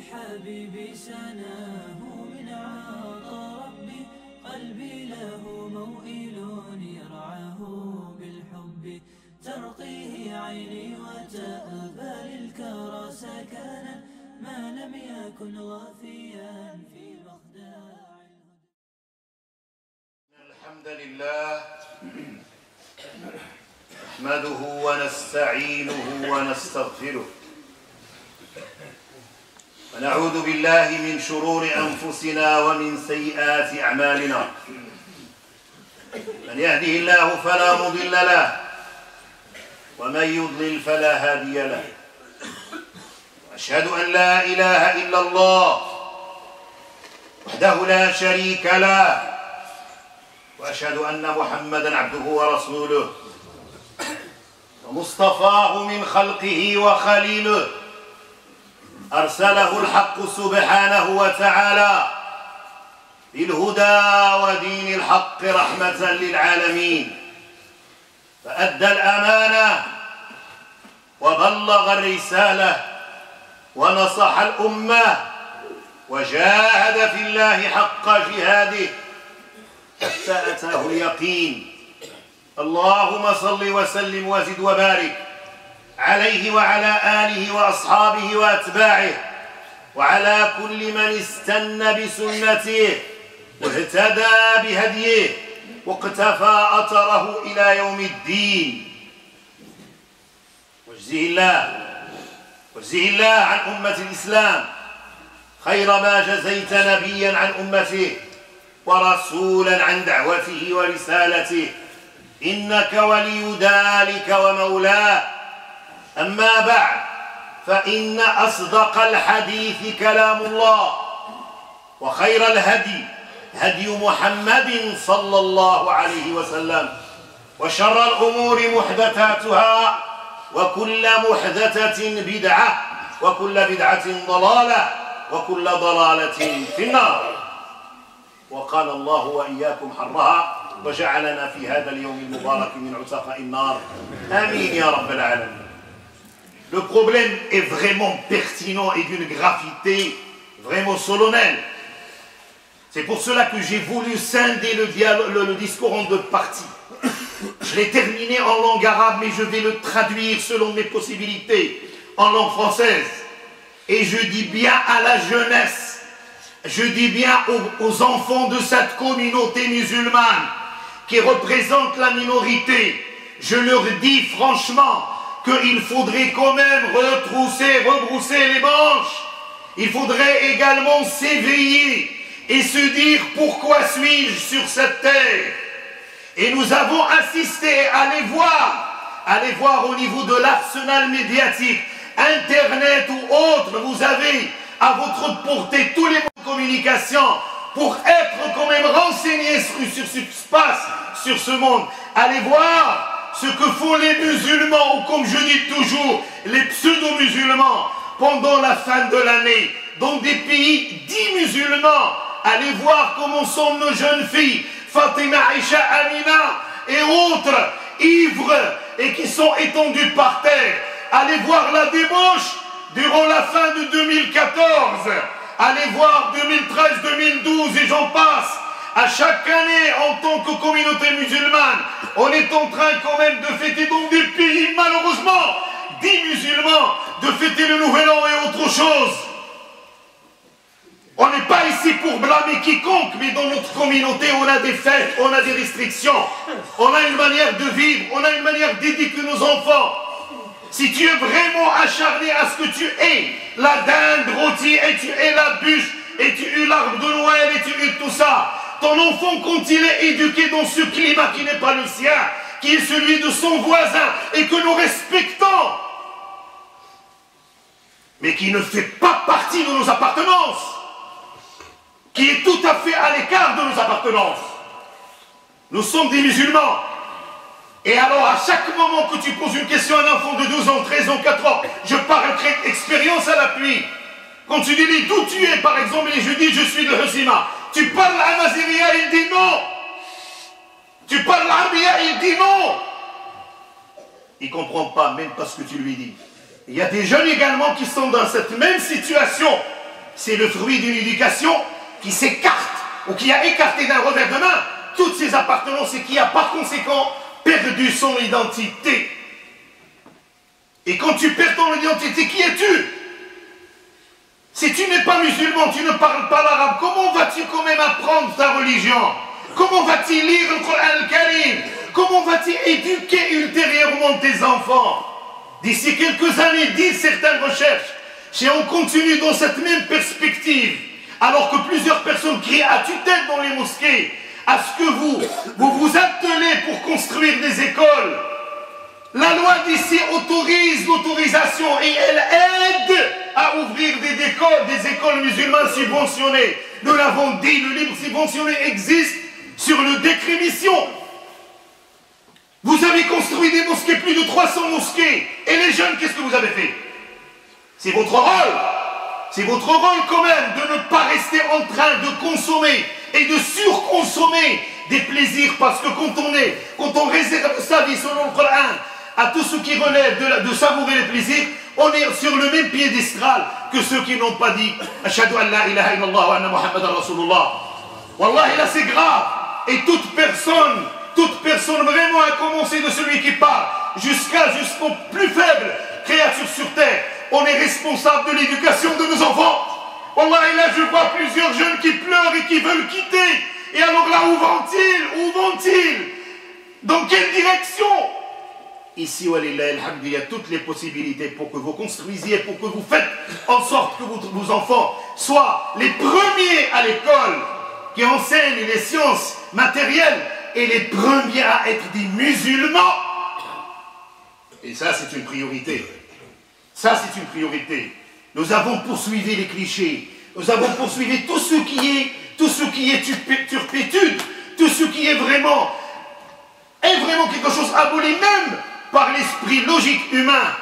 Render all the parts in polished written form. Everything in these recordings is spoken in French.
حبيبي سناه من عطا ربي قلبي له موئل يرعاه بالحب ترقيه عيني وتأبى للكرى سكنا ما لم يكن غافيا في مخدع الحمد لله نحمده ونستعينه ونستغفره ونعوذ بالله من شرور أنفسنا ومن سيئات أعمالنا. من يهده الله فلا مضل له ومن يضلل فلا هادي له. وأشهد أن لا إله إلا الله وحده لا شريك له، وأشهد أن محمدًا عبده ورسوله ومصطفاه من خلقه وخليله، أرسله الحق سبحانه وتعالى بالهدى ودين الحق رحمة للعالمين، فأدى الأمانة وبلغ الرسالة ونصح الأمة وجاهد في الله حق جهاده حتى أتاه اليقين. اللهم صل وسلم وزد وبارك عليه وعلى آله وأصحابه وأتباعه وعلى كل من استنى بسنته واهتدى بهديه واقتفى أثره إلى يوم الدين. واجزه الله عن أمة الإسلام خير ما جزيت نبيا عن أمته ورسولا عن دعوته ورسالته، إنك ولي ذلك ومولاه. أما بعد، فإن أصدق الحديث كلام الله، وخير الهدي هدي محمد صلى الله عليه وسلم، وشر الأمور محدثاتها، وكل محدثة بدعة، وكل بدعة ضلالة، وكل ضلالة في النار. وقال الله وإياكم حرها وجعلنا في هذا اليوم المبارك من عتقاء النار. آمين يا رب العالمين. Le problème est vraiment pertinent et d'une gravité vraiment solennelle. C'est pour cela que j'ai voulu scinder le discours en deux parties. Je l'ai terminé en langue arabe, mais je vais le traduire selon mes possibilités en langue française. Et je dis bien à la jeunesse, je dis bien aux enfants de cette communauté musulmane qui représente la minorité, je leur dis franchement qu'il faudrait quand même rebrousser les manches. Il faudrait également s'éveiller et se dire pourquoi suis-je sur cette terre. Et nous avons assisté, allez voir au niveau de l'arsenal médiatique, Internet ou autre, vous avez à votre portée tous les moyens de communication pour être quand même renseigné sur ce qui se passe sur ce monde. Allez voir ce que font les musulmans, ou comme je dis toujours, les pseudo-musulmans, pendant la fin de l'année, dans des pays dits musulmans. Allez voir comment sont nos jeunes filles, Fatima, Aïcha, Amina et autres, ivres et qui sont étendues par terre. Allez voir la débauche durant la fin de 2014. Allez voir 2013, 2012 et j'en passe. À chaque année, en tant que communauté musulmane, on est en train quand même de fêter dans des pays, malheureusement, dits musulmans, de fêter le Nouvel An et autre chose. On n'est pas ici pour blâmer quiconque, mais dans notre communauté, on a des fêtes, on a des restrictions, on a une manière de vivre, on a une manière d'éduquer nos enfants. Si tu es vraiment acharné à ce que tu aies la dinde rôtie, et tu aies la bûche, et tu aies l'arbre de Noël, et tu aies tout ça, ton enfant, quand il est éduqué dans ce climat qui n'est pas le sien, qui est celui de son voisin, et que nous respectons, mais qui ne fait pas partie de nos appartenances, qui est tout à fait à l'écart de nos appartenances. Nous sommes des musulmans. Et alors, à chaque moment que tu poses une question à un enfant de 12 ans, 13 ans, 4 ans, je parle expérience à l'appui. Quand tu dis d'où tu es, par exemple, et je dis je suis de Husima, tu parles à Naziria, il dit non. Tu parles à Arabia, il dit non. Il ne comprend pas, même pas ce que tu lui dis. Il y a des jeunes également qui sont dans cette même situation c'est le fruit d'une éducation qui s'écarte, ou qui a écarté d'un revers de main toutes ses appartenances et qui a par conséquent perdu son identité. Et quand tu perds ton identité, qui es-tu? Si tu n'es pas musulman, tu ne parles pas l'arabe, comment vas-tu quand même apprendre ta religion? Comment vas-tu lire le Coran al-Karim? Comment vas-tu éduquer ultérieurement tes enfants? D'ici quelques années, disent certaines recherches, si on continue dans cette même perspective, alors que plusieurs personnes crient à tue-tête dans les mosquées, à ce que vous vous attelez pour construire des écoles. La loi d'ici autorise l'autorisation et elle aide à ouvrir des écoles musulmanes subventionnées. Nous l'avons dit, le libre subventionné existe sur le décret mission. Vous avez construit des mosquées, plus de 300 mosquées. Et les jeunes, qu'est-ce que vous avez fait? C'est votre rôle. C'est votre rôle quand même de ne pas rester en train de consommer et de surconsommer des plaisirs. Parce que quand on réserve sa vie selon le Coran à tout ce qui relève de savourer les plaisirs, on est sur le même piédestal que ceux qui n'ont pas dit Ashhadu an la ilaha illallah wa anna Muhammadan Rasulullah. Wallahi, là c'est grave. Et toute personne vraiment, à commencer de celui qui parle jusqu'au plus faible créature sur terre, on est responsable de l'éducation de nos enfants. Wallahi, là je vois plusieurs jeunes qui pleurent et qui veulent quitter. Et alors là, où vont-ils? Dans quelle direction? Ici, walillah alhamd, il y a toutes les possibilités pour que vous construisiez, pour que vous faites en sorte que vos enfants soient les premiers à l'école qui enseignent les sciences matérielles et les premiers à être des musulmans. Et ça, c'est une priorité. Ça, c'est une priorité. Nous avons poursuivi les clichés. Nous avons poursuivi tout ce qui est turpitude, tout ce qui est vraiment quelque chose aboli même par l'esprit logique humain.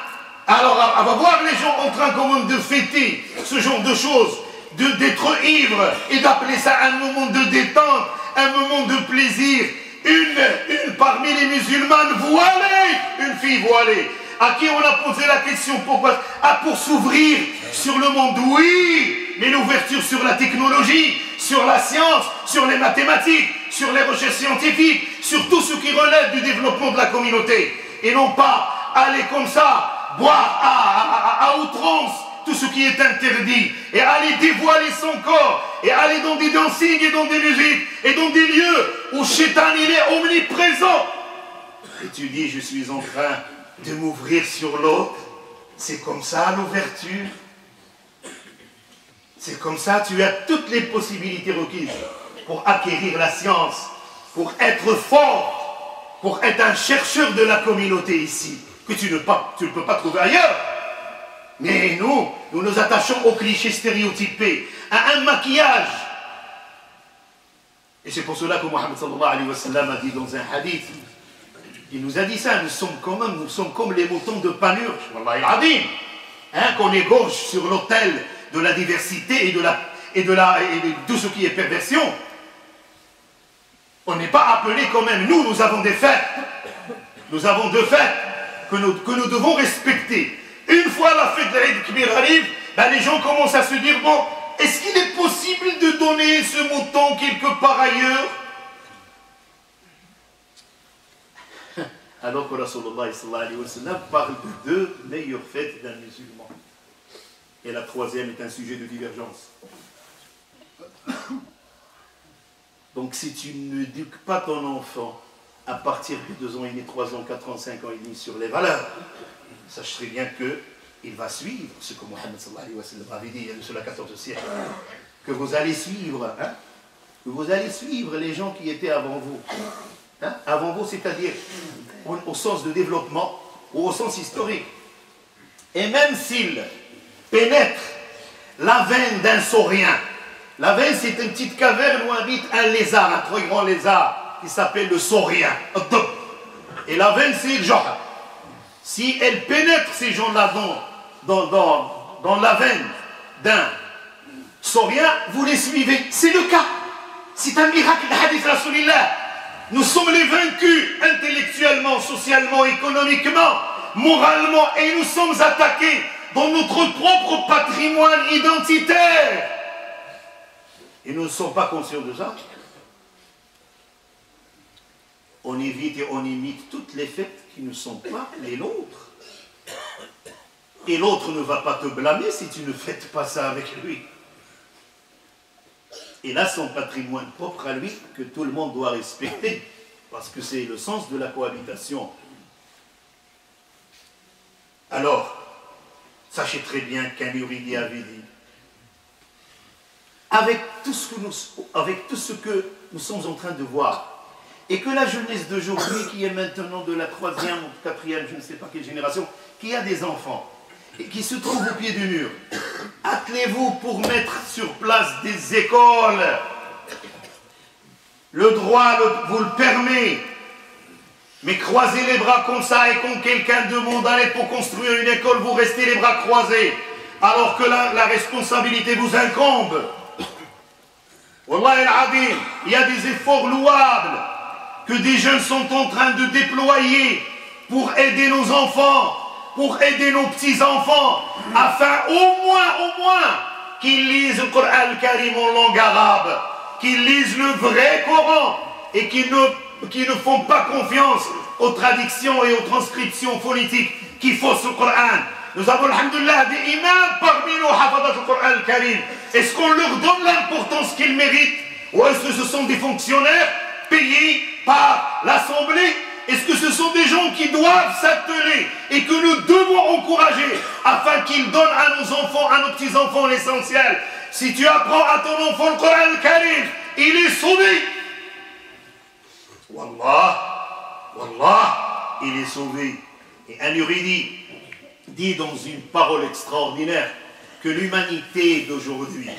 Alors, on va voir les gens en train quand même de fêter ce genre de choses, d'être ivre et d'appeler ça un moment de détente, un moment de plaisir. Une parmi les musulmanes voilée, une fille voilée, à qui on a posé la question pourquoi? Pour s'ouvrir sur le monde, oui, mais l'ouverture sur la technologie, sur la science, sur les mathématiques, sur les recherches scientifiques, sur tout ce qui relève du développement de la communauté, et non pas aller comme ça, boire à outrance tout ce qui est interdit, et aller dévoiler son corps, et aller dans des dancing et dans des musiques, et dans des lieux où Shaitan il est omniprésent. Et tu dis, je suis en train de m'ouvrir sur l'autre. C'est comme ça l'ouverture. C'est comme ça, tu as toutes les possibilités requises pour acquérir la science, pour être fort, pour être un chercheur de la communauté ici, que tu ne peux pas trouver ailleurs. Mais nous nous attachons aux clichés stéréotypés, à un maquillage. Et c'est pour cela que Mohammed sallallahu alayhi wa sallam a dit dans un hadith, il nous a dit ça, nous sommes comme les moutons de Panurge, wallahi al-azim, qu'on égorge sur l'autel de la diversité et de tout ce qui est perversion. On n'est pas appelé quand même, nous avons des fêtes. Nous avons deux fêtes que nous devons respecter. Une fois la fête de l'Eid Kbir arrive, les gens commencent à se dire, bon, est-ce qu'il est possible de donner ce mouton quelque part ailleurs? Alors que Rasulullah sallallahu alayhi wa sallam parle de deux meilleures fêtes d'un musulman. Et la troisième est un sujet de divergence. Donc si tu n'éduques pas ton enfant à partir de 2 ans et demi, 3 ans, 4 ans, 5 ans et demi sur les valeurs, sache très bien qu'il va suivre ce que Mohammed sallallahu alayhi wa sallam avait dit sur la 14e siècle. Que vous allez suivre, que vous allez suivre les gens qui étaient avant vous. Avant vous, c'est-à-dire au sens de développement ou au sens historique. Et même s'il pénètre la veine d'un saurien, la veine c'est une petite caverne où habite un lézard, un très grand lézard qui s'appelle le saurien. Et la veine c'est le genre. Si elle pénètre ces gens-là dans la veine d'un saurien, vous les suivez. C'est le cas. C'est un miracle de hadith Rasulillah. Nous sommes les vaincus intellectuellement, socialement, économiquement, moralement, et nous sommes attaqués dans notre propre patrimoine identitaire. Et nous ne sommes pas conscients de ça. On évite et on imite toutes les fêtes qui ne sont pas les nôtres. Et l'autre ne va pas te blâmer si tu ne fêtes pas ça avec lui. Et là, son patrimoine propre à lui, que tout le monde doit respecter, parce que c'est le sens de la cohabitation. Alors, sachez très bien qu'un Uridi avait dit, avec tout ce que nous sommes en train de voir, et que la jeunesse d'aujourd'hui, qui est maintenant de la 3e ou 4e, je ne sais pas quelle génération, qui a des enfants, et qui se trouvent au pied du mur, attelez-vous pour mettre sur place des écoles. Le droit vous le permet. Mais croisez les bras comme ça, et quand quelqu'un demande à l'aide pour construire une école, vous restez les bras croisés, alors que la responsabilité vous incombe. Wallah al-Adim, il y a des efforts louables que des jeunes sont en train de déployer pour aider nos enfants, pour aider nos petits-enfants, afin au moins, qu'ils lisent le Coran al-Karim en langue arabe, qu'ils lisent le vrai Coran, et qu'ils ne font pas confiance aux traductions et aux transcriptions phonétiques qui faussent le Coran. Nous avons, alhamdoulilah, des imams parmi nous, hafadat du Coran al-Karim. Est-ce qu'on leur donne l'importance qu'ils méritent, ou est-ce que ce sont des fonctionnaires payés par l'Assemblée? Est-ce que ce sont des gens qui doivent s'atteler et que nous devons encourager afin qu'ils donnent à nos enfants, à nos petits-enfants l'essentiel? Si tu apprends à ton enfant le Coran al-Karim, il est sauvé. Wallah, Wallah, il est sauvé. Et un Uridi dit dans une parole extraordinaire que l'humanité d'aujourd'hui,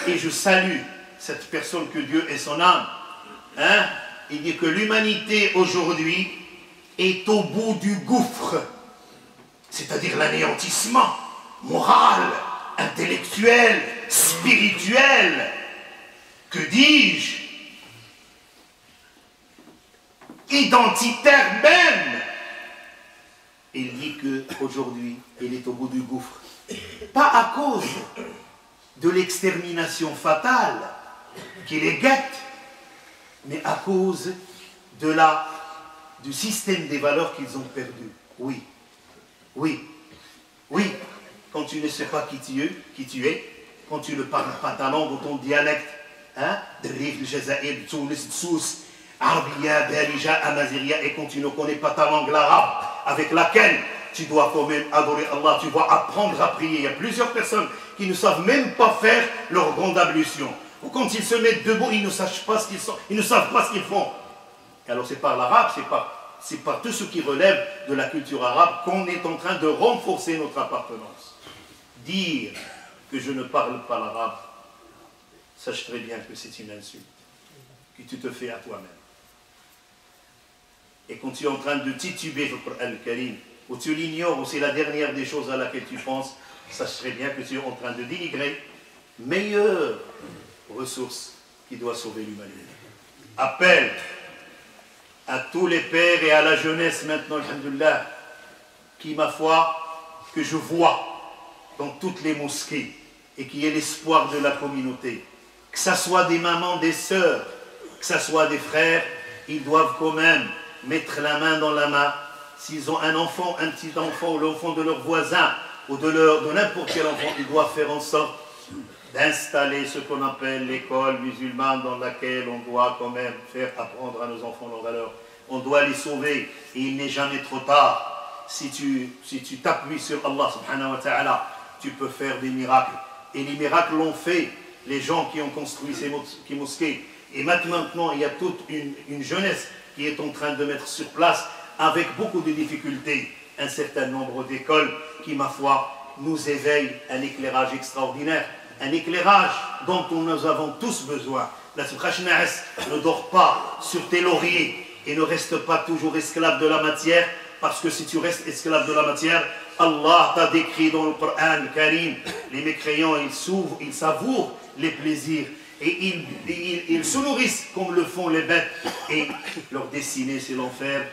et je salue cette personne que Dieu est son âme, hein, il dit que l'humanité aujourd'hui est au bout du gouffre, c'est-à-dire l'anéantissement moral, intellectuel, spirituel, que dis-je, identitaire même. Il dit qu'aujourd'hui, il est au bout du gouffre. Pas à cause de l'extermination fatale qui les guette, mais à cause du système des valeurs qu'ils ont perdu. Oui, oui, oui. Quand tu ne sais pas qui tu es, quand tu ne parles pas ta langue ou ton dialecte, hein, de Rif, de Jazaïr, de Tunis, de Sousse, Arabia, Darija, Amaziria, et quand tu ne connais pas ta langue, l'arabe, avec laquelle tu dois quand même adorer Allah, tu dois apprendre à prier. Il y a plusieurs personnes qui ne savent même pas faire leur grande ablution. Ou quand ils se mettent debout, ils ne savent pas ce qu'ils sont, ils ne savent pas ce qu'ils font. Et alors c'est par l'arabe, c'est par tout ce qui relève de la culture arabe qu'on est en train de renforcer notre appartenance. Dire que je ne parle pas l'arabe, sache très bien que c'est une insulte que tu te fais à toi-même. Et quand tu es en train de tituber le Coran al-Karim, ou tu l'ignores, ou c'est la dernière des choses à laquelle tu penses, sache très bien que tu es en train de dénigrer meilleure ressource qui doit sauver l'humanité. Appel à tous les pères et à la jeunesse maintenant, alhamdoulilah, qui, ma foi, que je vois dans toutes les mosquées et qui est l'espoir de la communauté, que ce soit des mamans, des sœurs, que ce soit des frères, ils doivent quand même mettre la main dans la main. S'ils ont un enfant, un petit enfant, ou l'enfant de leur voisin, ou de n'importe quel enfant, ils doivent faire en sorte d'installer ce qu'on appelle l'école musulmane dans laquelle on doit quand même faire apprendre à nos enfants leurs valeurs. On doit les sauver et il n'est jamais trop tard. Si tu t'appuies sur Allah subhanahu wa ta'ala, tu peux faire des miracles. Et les miracles l'ont fait les gens qui ont construit ces mosquées. Et maintenant, il y a toute une jeunesse qui est en train de mettre sur place, avec beaucoup de difficultés, un certain nombre d'écoles qui, ma foi, nous éveillent un éclairage extraordinaire. Un éclairage dont nous avons tous besoin. La Sukhashnaes ne dort pas sur tes lauriers et ne reste pas toujours esclave de la matière, parce que si tu restes esclave de la matière, Allah t'a décrit dans le Coran Karim, les mécréants, ils savourent les plaisirs et ils se nourrissent comme le font les bêtes, et leur destinée c'est l'enfer.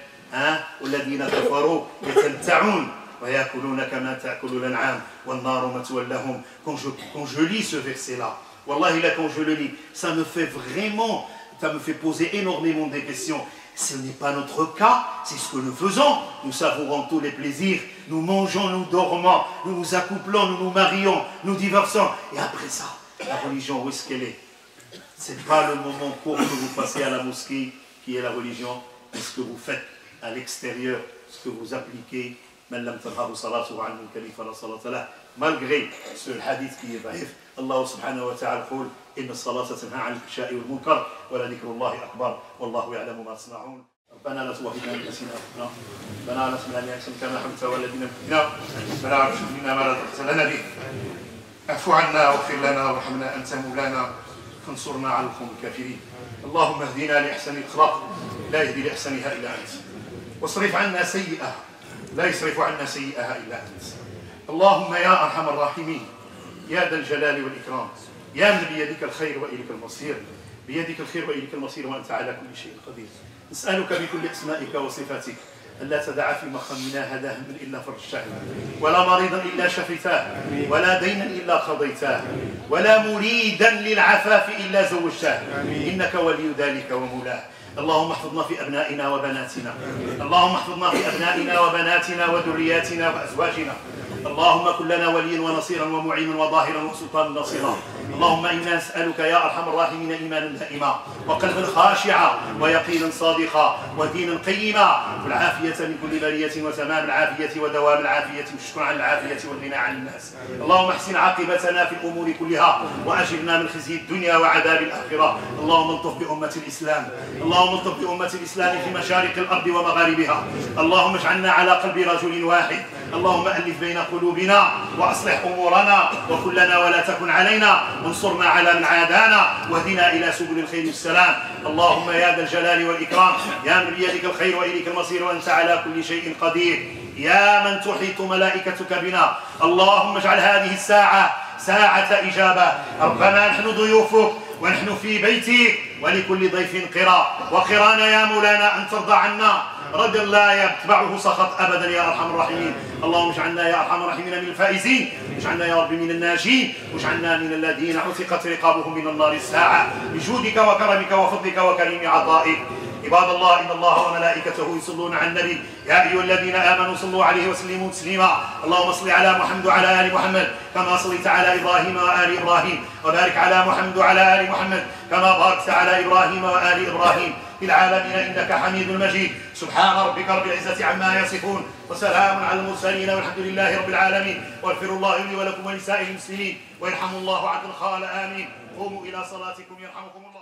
والذين كفروا يتمتعون ويأكلون كما تأكل الأنعام والنار مثوى لهم. Quand je lis ce verset-là, Wallahi, là, quand je le lis, ça me fait poser énormément de questions. Ce n'est pas notre cas, c'est ce que nous faisons. Nous savourons tous les plaisirs, nous mangeons, nous dormons, nous nous accouplons, nous nous marions, nous divorçons. Et après ça, la religion, où est-ce qu'elle est? Ce n'est pas le moment court que vous passez à la mosquée qui est la religion, mais ce que vous faites à l'extérieur, ce que vous appliquez. Malgré ce hadith qui est vaïf, Allah subhanahu wa ta'ala يقول إن الصلاة تنهى عن الفحشاء والمنكر ولذكر الله أكبر والله يعلم ما تصنعون. ربنا لا تؤاخذنا إن نسينا أو أخطأنا، ربنا لا تحمل علينا إصرا كما حملته على الذين من قبلنا، ربنا لا تحملنا ما لا طاقة لنا به، اعف عنا واغفر لنا وارحمنا أنت مولانا فانصرنا على القوم الكافرين. اللهم اهدنا لأحسن الأخلاق لا يهدي لأحسنها إلا أنت، واصرف عنا سيئها لا يصرف عنا سيئها إلا أنت. اللهم يا أرحم الراحمين يا ذا الجلال والإكرام يا من بيدك الخير وإليك المصير، بيدك الخير وإليك المصير وأنت على كل شيء قدير. نسألك بكل أسمائك وصفاتك ألا تدع في مقامنا هذا هم إلا فرجته، ولا مريضا إلا شفيته، ولا دينا إلا قضيته، ولا مريدا للعفاف إلا زوجته، إنك ولي ذلك ومولاه. اللهم احفظنا في أبنائنا وبناتنا، اللهم احفظنا في أبنائنا وبناتنا وذرياتنا وأزواجنا. اللهم كن لنا وليا ونصيرا ومعينا وظاهرا وسلطانا نصيرا. اللهم إنا نسألك يا أرحم الراحمين إيمانا دائما وقلبا خاشعا ويقينا صادقا ودينا قيما والعافية من كل بلية وتمام العافية ودوام العافية والشكر على العافية والغنى عن الناس. اللهم احسن عاقبتنا في الأمور كلها وأجرنا من خزي الدنيا وعذاب الآخرة. اللهم الطف بأمة الإسلام، اللهم الطف بأمة الإسلام في مشارق الأرض ومغاربها. اللهم اجعلنا على قلب رجل واحد. اللهم ألف بين قلوبنا وأصلح أمورنا وكن لنا ولا تكن علينا وانصرنا على من عادانا واهدنا إلى سبل الخير والسلام. اللهم يا ذا الجلال والإكرام يا من بيدك الخير وإليك المصير وأنت على كل شيء قدير، يا من تحيط ملائكتك بنا. اللهم اجعل هذه الساعة ساعة إجابة. ربنا نحن ضيوفك ونحن في بيتك ولكل ضيف قراء وقرانا يا مولانا أن ترضى عنا رضا لا يتبعه سخط أبدا يا أرحم الراحمين. اللهم اجعلنا يا أرحم الراحمين من الفائزين، واجعلنا يا رب من الناجين، واجعلنا من الذين عتقت رقابهم من النار الساعة بجودك وكرمك وفضلك وكريم عطائك. عباد الله إن الله وملائكته يصلون على النبي يا أيها الذين آمنوا صلوا عليه وسلموا تسليما. اللهم صل على محمد وعلى آل محمد كما صليت على إبراهيم وآل إبراهيم، وبارك على محمد وعلى آل محمد كما باركت على إبراهيم وآل إبراهيم في العالمين إنك حميد مجيد. سبحان ربك رب العزة عما يصفون وسلام على المرسلين والحمد لله رب العالمين. واغفر الله لي ولكم ولسائر المسلمين ويرحم الله عبد الخال آمين. قوموا إلى صلاتكم يرحمكم الله.